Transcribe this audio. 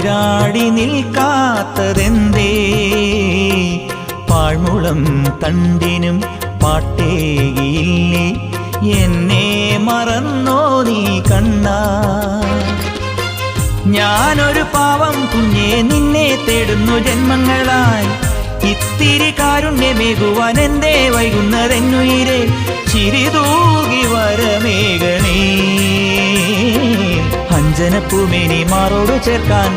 നീരാടി നിൽക്കാത്തതെന്തേ? പാഴ്മുളം തണ്ടിനും പാട്ടേകിയില്ലേ? എന്നെ മറന്നോ നീ കണ്ണാ? ഞാനൊരു പാവം കുഞ്ഞെ നിന്നെ തേടുന്നു ജന്മങ്ങളായി. ഇത്തിരി കാരുണ്യമേകുവാൻ എന്തേ വൈകുന്നതെന്നുയിരെ? ചിരിതൂകി വരമേഘനേ, അഞ്ജനപ്പൂമേനി മാറോട് ചേർക്കാൻ